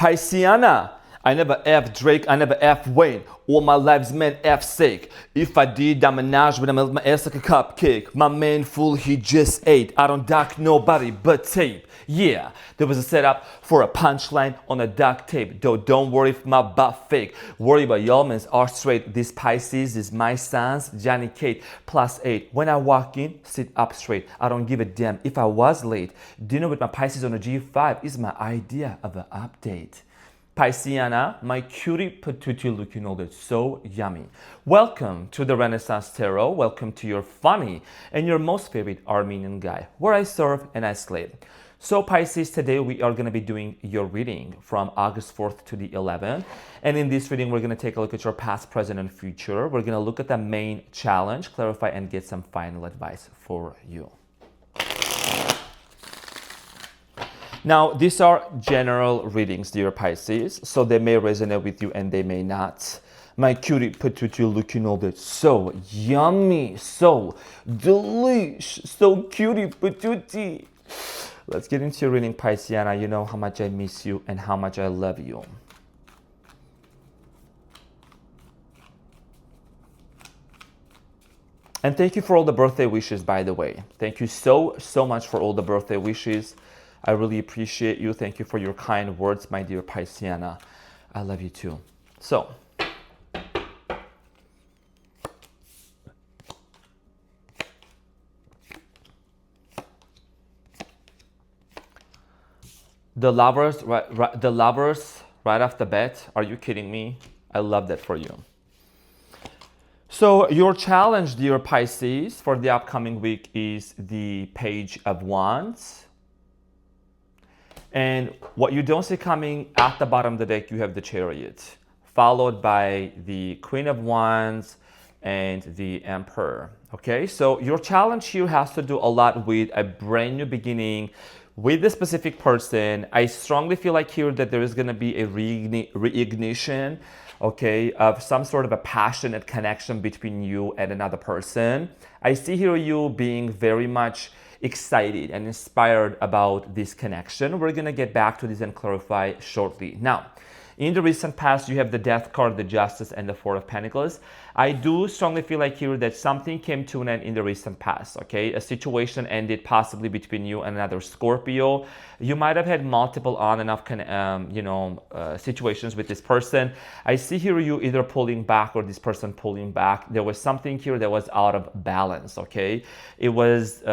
Pisceana. I never F Drake, I never F Wayne. All my life's meant F sake. If I did, I'm a Nash, but I'm my ass like a cupcake. My man fool, he just ate. I don't dock nobody but tape. Yeah, there was a setup for a punchline on a duct tape. Though don't worry if my butt fake. Worry about y'all men's are straight. This Pisces is my sons, Johnny Kate, +8. When I walk in, sit up straight. I don't give a damn if I was late. Dinner with my Pisces on a G5 is my idea of an update. Pisceana, my cutie patootie looking all that's so yummy. Welcome to the Renaissance Tarot. Welcome to your funny and your most favorite Armenian guy, where I serve and I slave. So Pisces, today we are going to be doing your reading from August 4th to the 11th. And in this reading, we're going to take a look at your past, present, and future. We're going to look at the main challenge, clarify, and get some final advice for you. Now, these are general readings, dear Pisces, so they may resonate with you and they may not. My cutie patootie looking all that so yummy, so delish, so cutie patootie. Let's get into your reading, Pisceana. You know how much I miss you and how much I love you. And thank you for all the birthday wishes, by the way. Thank you so much for all the birthday wishes. I really appreciate you. Thank you for your kind words, my dear Pisceana. I love you too. So, the lovers right off the bat. Are you kidding me? I love that for you. So your challenge, dear Pisces, for the upcoming week is the Page of Wands. And what you don't see coming at the bottom of the deck, you have the Chariot, followed by the Queen of Wands and the Emperor. Okay, so your challenge here has to do a lot with a brand new beginning with this specific person. I strongly feel like here that there is going to be a reignition, okay, of some sort of a passionate connection between you and another person. I see here you being very much excited and inspired about this connection. We're going to get back to this and clarify shortly. Now, in the recent past, you have the Death card, the Justice, and the Four of Pentacles. I do strongly feel like here that something came to an end in the recent past, okay? A situation ended possibly between you and another Scorpio. You might have had multiple on and off situations with this person. I see here you either pulling back or this person pulling back. There was something here that was out of balance, okay? It was...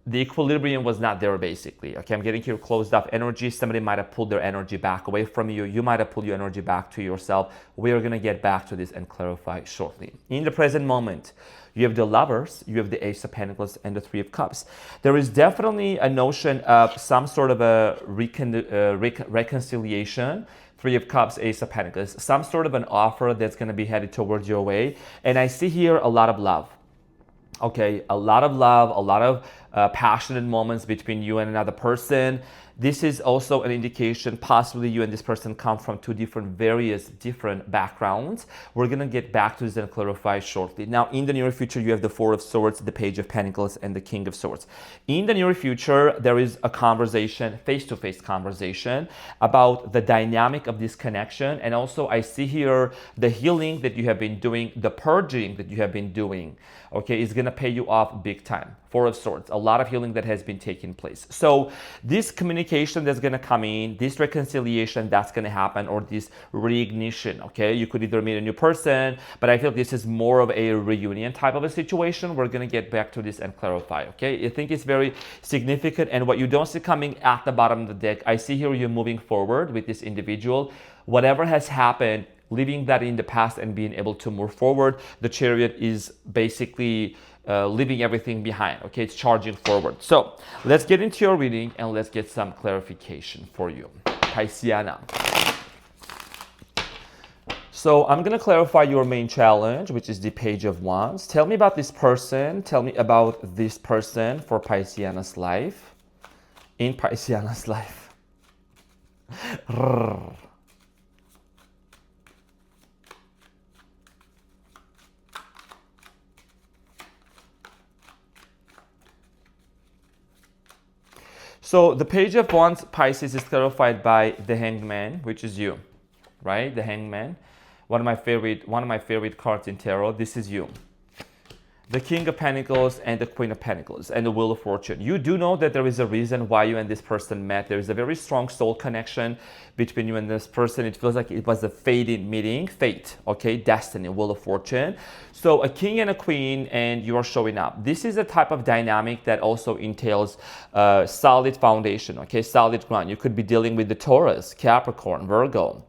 the equilibrium was not there, basically. Okay, I'm getting here closed off energy. Somebody might have pulled their energy back away from you. You might have pulled your energy back to yourself. We are going to get back to this and clarify shortly. In the present moment, you have the Lovers, you have the Ace of Pentacles, and the Three of Cups. There is definitely a notion of some sort of a reconciliation. Three of Cups, Ace of Pentacles, some sort of an offer that's going to be headed towards your way. And I see here a lot of love. Okay, a lot of love, a lot of passionate moments between you and another person. This is also an indication possibly you and this person come from two different backgrounds. We're going to get back to this and clarify shortly. Now, in the near future, you have the Four of Swords, the Page of Pentacles, and the King of Swords. In the near future, there is a conversation, face-to-face conversation about the dynamic of this connection. And also, I see here the healing that you have been doing, the purging that you have been doing, okay, is going to pay you off big time. Four of Swords, a lot of healing that has been taking place. So this communication that's going to come in, this reconciliation that's going to happen, or this reignition, okay? You could either meet a new person, but I feel this is more of a reunion type of a situation. We're going to get back to this and clarify, okay? I think it's very significant. And what you don't see coming at the bottom of the deck, I see here you're moving forward with this individual. Whatever has happened, leaving that in the past and being able to move forward. The Chariot is basically leaving everything behind, okay? It's charging forward. So let's get into your reading and let's get some clarification for you, Pisceana. So I'm going to clarify your main challenge, which is the Page of Wands. Tell me about this person. Tell me about this person for Pisceana's life. In Pisceana's life. So the Page of Wands, Pisces, is clarified by the Hangman, which is you, right? The Hangman, one of my favorite cards in tarot. This is you. The King of Pentacles and the Queen of Pentacles and the Wheel of Fortune. You do know that there is a reason why you and this person met. There is a very strong soul connection between you and this person. It feels like it was a fated meeting, fate, okay, destiny, Wheel of Fortune. So a king and a queen, and you are showing up. This is a type of dynamic that also entails solid foundation, okay, solid ground. You could be dealing with the Taurus, Capricorn, Virgo.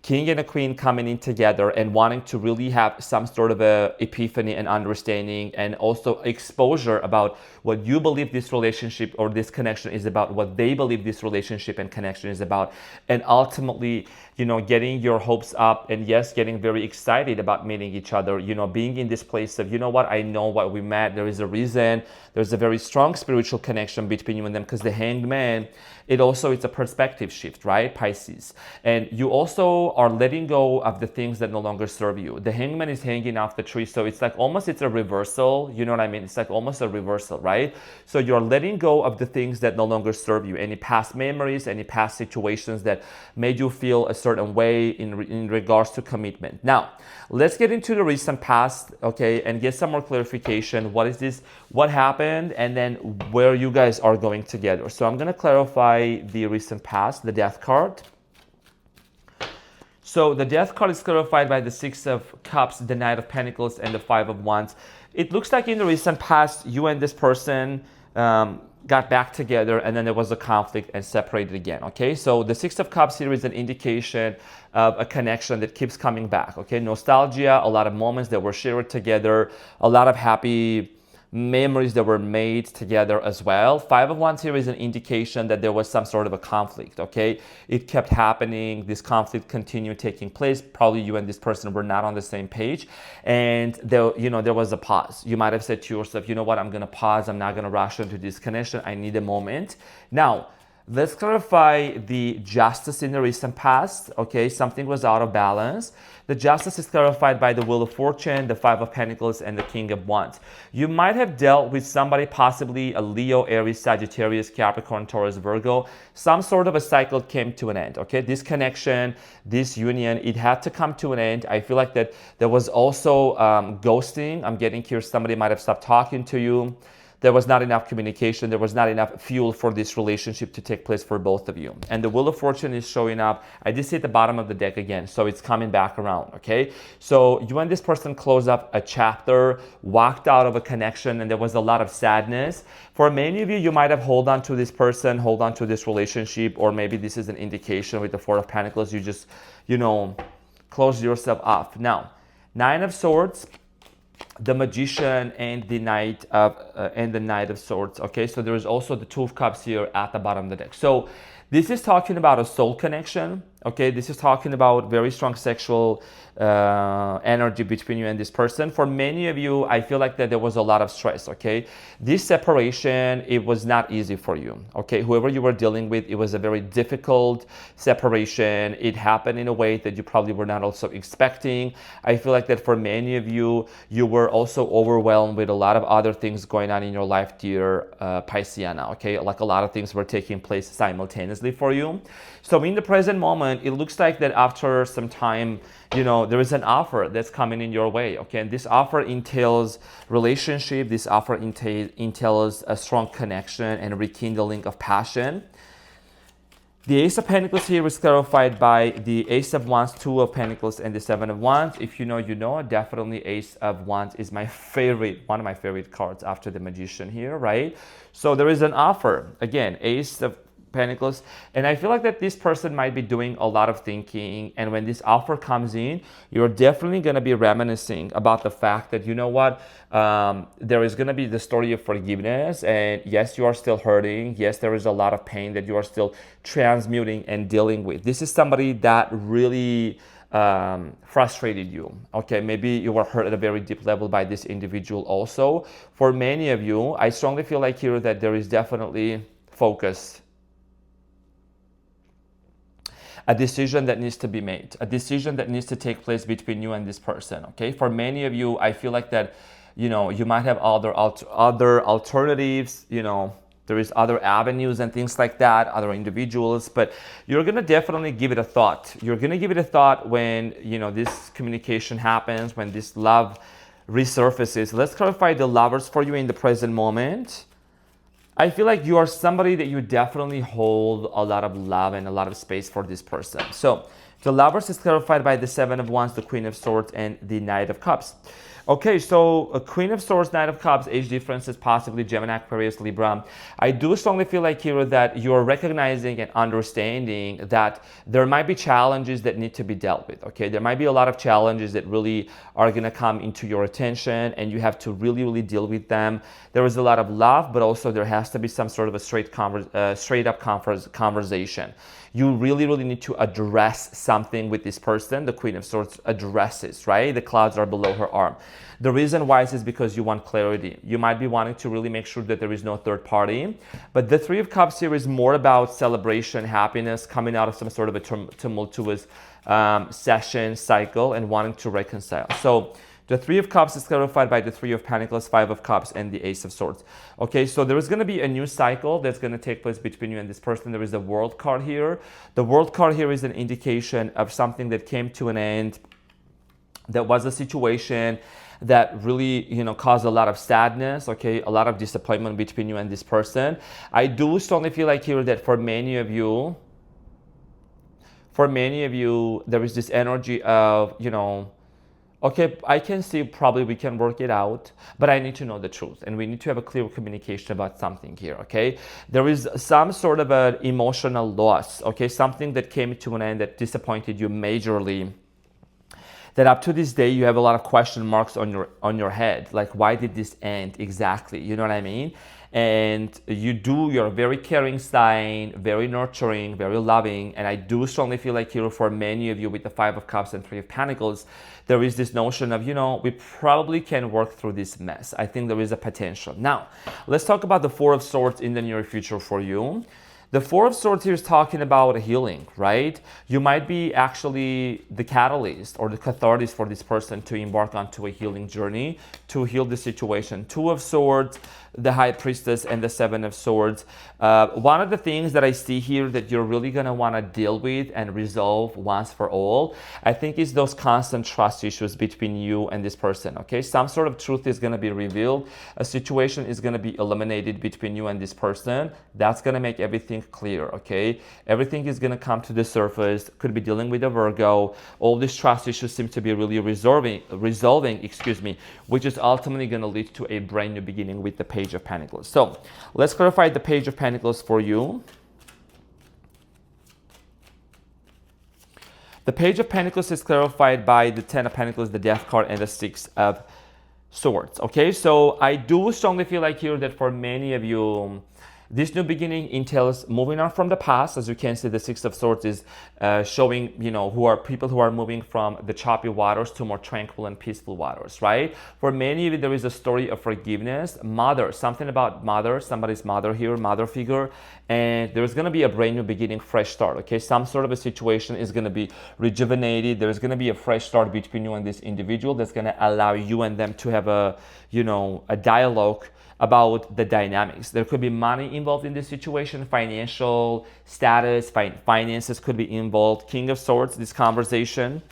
King and a queen coming in together and wanting to really have some sort of a epiphany and understanding, and also exposure about what you believe this relationship or this connection is about, what they believe this relationship and connection is about, and ultimately, you know, getting your hopes up, and yes, getting very excited about meeting each other, you know, being in this place of, you know what, I know why we met, there is a reason, there's a very strong spiritual connection between you and them, because the Hanged Man, it's a perspective shift, right, Pisces? And you also are letting go of the things that no longer serve you. The Hangman is hanging off the tree, so it's like almost it's a reversal, you know what I mean? It's like almost a reversal, right? So you're letting go of the things that no longer serve you, any past memories, any past situations that made you feel a certain way in regards to commitment. Now, let's get into the recent past, okay, and get some more clarification. What is this? What happened? And then where you guys are going together. So I'm going to clarify the recent past, the Death card. So the Death card is clarified by the Six of Cups, the Knight of Pentacles, and the Five of Wands. It looks like in the recent past, you and this person got back together, and then there was a conflict and separated again, okay? So the Six of Cups here is an indication of a connection that keeps coming back, okay? Nostalgia, a lot of moments that were shared together, a lot of happy memories that were made together as well. Five of Wands here is an indication that there was some sort of a conflict, okay? It kept happening. This conflict continued taking place. Probably you and this person were not on the same page. And there was a pause. You might have said to yourself, you know what, I'm going to pause. I'm not going to rush into this connection. I need a moment. Now, let's clarify the Justice in the recent past, okay? Something was out of balance. The Justice is clarified by the Wheel of Fortune, the Five of Pentacles, and the King of Wands. You might have dealt with somebody, possibly a Leo, Aries, Sagittarius, Capricorn, Taurus, Virgo. Some sort of a cycle came to an end, okay? This connection, this union, it had to come to an end. I feel like that there was also ghosting. I'm getting here, somebody might have stopped talking to you. There was not enough communication. There was not enough fuel for this relationship to take place for both of you. And the Wheel of Fortune is showing up. I did see at the bottom of the deck again, so it's coming back around, okay? So you and this person closed up a chapter, walked out of a connection, and there was a lot of sadness. For many of you, you might have hold on to this person, hold on to this relationship, or maybe this is an indication with the Four of Pentacles, you just, close yourself off. Now, Nine of Swords, the Magician, and the Knight of Swords, okay? So there is also the Two of Cups here at the bottom of the deck. So this is talking about a soul connection, okay? This is talking about very strong sexual energy between you and this person. For many of you, I feel like that there was a lot of stress, okay? This separation, it was not easy for you, okay? Whoever you were dealing with, it was a very difficult separation. It happened in a way that you probably were not also expecting. I feel like that for many of you, you were also overwhelmed with a lot of other things going on in your life, dear Pisceana, okay? Like a lot of things were taking place simultaneously for you. So in the present moment, it looks like that after some time, there is an offer that's coming in your way, okay? And this offer entails relationship. This offer entails a strong connection and rekindling of passion. The Ace of Pentacles here is clarified by the Ace of Wands, Two of Pentacles, and the Seven of Wands. If you know, you know. Definitely Ace of Wands is my favorite, one of my favorite cards after the Magician here, right? So there is an offer. Again, Ace of Pentacles, and I feel like that this person might be doing a lot of thinking, and when this offer comes in, you're definitely going to be reminiscing about the fact that, you know what, there is going to be the story of forgiveness, and yes, you are still hurting. Yes, there is a lot of pain that you are still transmuting and dealing with. This is somebody that really frustrated you, okay? Maybe you were hurt at a very deep level by this individual also. For many of you, I strongly feel like here that there is definitely focus, a decision that needs to be made, a decision that needs to take place between you and this person, okay? For many of you, I feel like that, you might have other alternatives, There is other avenues and things like that, other individuals, but you're gonna definitely give it a thought. You're gonna give it a thought when, you know, this communication happens, when this love resurfaces. Let's clarify the lovers for you in the present moment. I feel like you are somebody that you definitely hold a lot of love and a lot of space for this person. So the lovers is clarified by the Seven of Wands, the Queen of Swords, and the Knight of Cups. Okay, so a Queen of Swords, Knight of Cups, age differences, possibly Gemini, Aquarius, Libra. I do strongly feel like here that you're recognizing and understanding that there might be challenges that need to be dealt with, okay? There might be a lot of challenges that really are gonna come into your attention and you have to really, really deal with them. There is a lot of love, but also there has to be some sort of a straight up conversation. You really, really need to address something with this person. The Queen of Swords addresses, right? The clouds are below her arm. The reason why is because you want clarity. You might be wanting to really make sure that there is no third party. But the Three of Cups here is more about celebration, happiness, coming out of some sort of a tumultuous session, cycle, and wanting to reconcile. So the Three of Cups is clarified by the Three of Pentacles, Five of Cups, and the Ace of Swords. Okay, so there is going to be a new cycle that's going to take place between you and this person. There is a World card here. The World card here is an indication of something that came to an end. That was a situation that really, you know, caused a lot of sadness, okay, a lot of disappointment between you and this person. I do strongly feel like here that for many of you, there is this energy of, you know, okay, I can see probably we can work it out, but I need to know the truth. And we need to have a clear communication about something here, okay? There is some sort of an emotional loss, okay? Something that came to an end that disappointed you majorly. That up to this day, you have a lot of question marks on your head. Like, why did this end exactly? You know what I mean? And you're a very caring sign, very nurturing, very loving. And I do strongly feel like here for many of you with the Five of Cups and Three of Pentacles, there is this notion of, you know, we probably can work through this mess. I think there is a potential. Now, let's talk about the Four of Swords in the near future for you. The Four of Swords here is talking about healing, right? You might be actually the catalyst or the catharsis for this person to embark onto a healing journey, to heal the situation. Two of Swords, the High Priestess, and the Seven of Swords. One of the things that I see here that you're really going to want to deal with and resolve once for all, I think is those constant trust issues between you and this person, okay? Some sort of truth is going to be revealed. A situation is going to be eliminated between you and this person. That's going to make everything clear, okay? Everything is going to come to the surface. Could be dealing with a Virgo. All these trust issues seem to be really resolving, which is ultimately going to lead to a brand new beginning with the Page of Pentacles. So let's clarify the Page of Pentacles for you. The Page of Pentacles is clarified by the Ten of Pentacles, the Death card, and the Six of Swords. Okay, so I do strongly feel like here that for many of you, this new beginning entails moving on from the past. As you can see, the Six of Swords is showing, you know, who are people who are moving from the choppy waters to more tranquil and peaceful waters, right? For many of you, there is a story of forgiveness. Mother, something about mother, somebody's mother here, mother figure. And there's going to be a brand new beginning, fresh start, okay? Some sort of a situation is going to be rejuvenated. There's going to be a fresh start between you and this individual that's going to allow you and them to have a, you know, a dialogue about the dynamics. There could be money involved in this situation, financial status, finances could be involved. King of Swords, this conversation,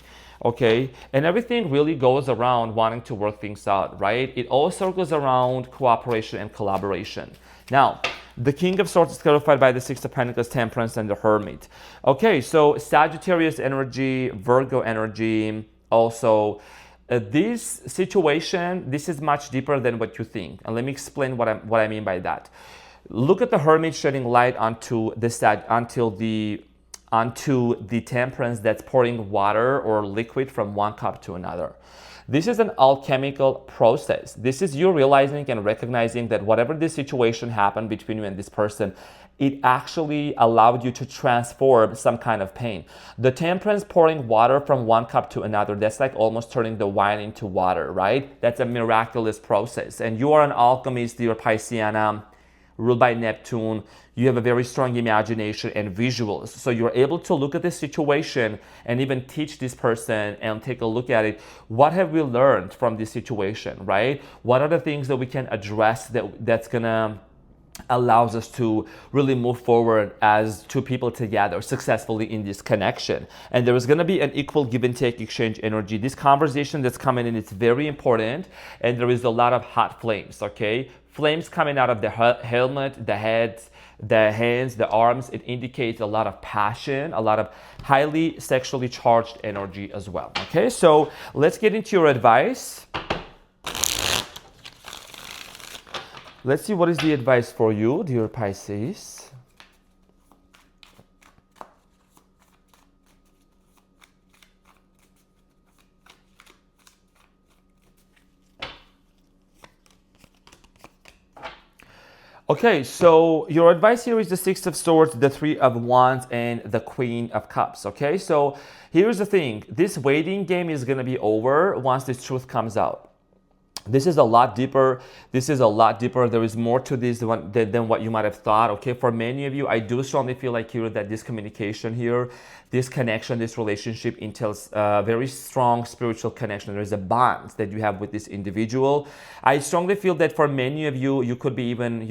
okay? And everything really goes around wanting to work things out, right? It all circles around cooperation and collaboration. Now, the King of Swords is clarified by the Six of Pentacles, Temperance, and the Hermit. Okay, so Sagittarius energy, Virgo energy, also this situation, this is much deeper than what you think. And let me explain what I mean by that. Look at the Hermit shedding light onto the Temperance that's pouring water or liquid from one cup to another. This is an alchemical process. This is you realizing and recognizing that whatever this situation happened between you and this person, it actually allowed you to transform some kind of pain. The Temperance pouring water from one cup to another, that's like almost turning the wine into water, right? That's a miraculous process. And you are an alchemist, you're Pisceana, ruled by Neptune. You have a very strong imagination and visuals. So you're able to look at this situation and even teach this person and take a look at it. What have we learned from this situation, right? What are the things that we can address that's gonna allows us to really move forward as two people together successfully in this connection. And there is going to be an equal give and take exchange energy. This conversation that's coming in, it's very important, and there is a lot of hot flames, okay? Flames coming out of the helmet, the head, the hands, the arms. It indicates a lot of passion, a lot of highly sexually charged energy as well, okay? So let's get into your advice. Let's see what is the advice for you, dear Pisces. Okay, so your advice here is the Six of Swords, the Three of Wands, and the Queen of Cups, okay? So here's the thing. This waiting game is going to be over once this truth comes out. This is a lot deeper. This is a lot deeper. There is more to this than what you might have thought. Okay, for many of you, I do strongly feel like here that this communication here, this connection, this relationship entails a very strong spiritual connection. There is a bond that you have with this individual. I strongly feel that for many of you, you could be even,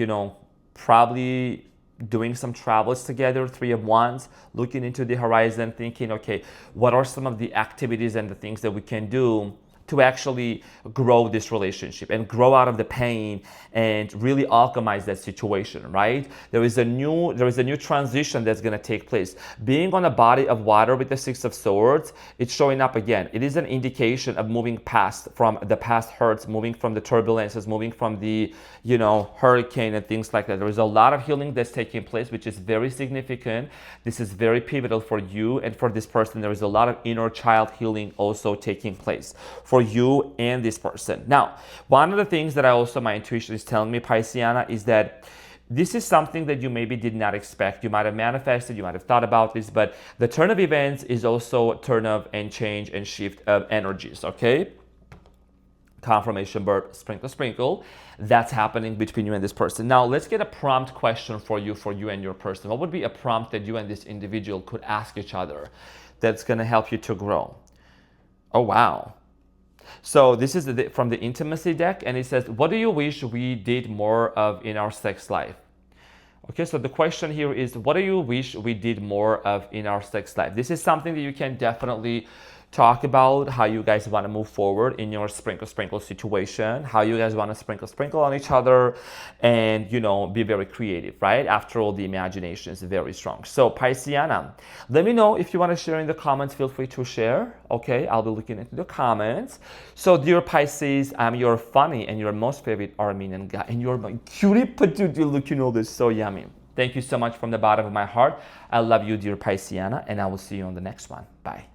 probably doing some travels together, Three of Wands, looking into the horizon, thinking, okay, what are some of the activities and the things that we can do to actually grow this relationship and grow out of the pain and really alchemize that situation, right? There is a new transition that's gonna take place. Being on a body of water with the Six of Swords, it's showing up again. It is an indication of moving past from the past hurts, moving from the turbulences, moving from the, hurricane and things like that. There is a lot of healing that's taking place, which is very significant. This is very pivotal for you and for this person. There is a lot of inner child healing also taking place for you and this person. Now, one of the things that my intuition is telling me, Pisceana, is that this is something that you maybe did not expect. You might have manifested, you might have thought about this, but the turn of events is also a turn of and change and shift of energies, okay? Confirmation, birth, sprinkle, sprinkle. That's happening between you and this person. Now, let's get a prompt question for you and your person. What would be a prompt that you and this individual could ask each other that's going to help you to grow? Oh, wow. So this is from the intimacy deck, and it says, what do you wish we did more of in our sex life? Okay, so the question here is, what do you wish we did more of in our sex life? This is something that you can definitely talk about, how you guys want to move forward in your sprinkle situation, how you guys want to sprinkle on each other, and be very creative, right? After all, the imagination is very strong. So Pisceana, let me know if you want to share in the comments. Feel free to share. Okay, I'll be looking into the comments. So dear Pisces, I'm your funny and your most favorite Armenian guy, and you're my cutie patootie looking all this so yummy. Thank you so much from the bottom of my heart. I love you, dear Pisceana, and I will see you on the next one. Bye.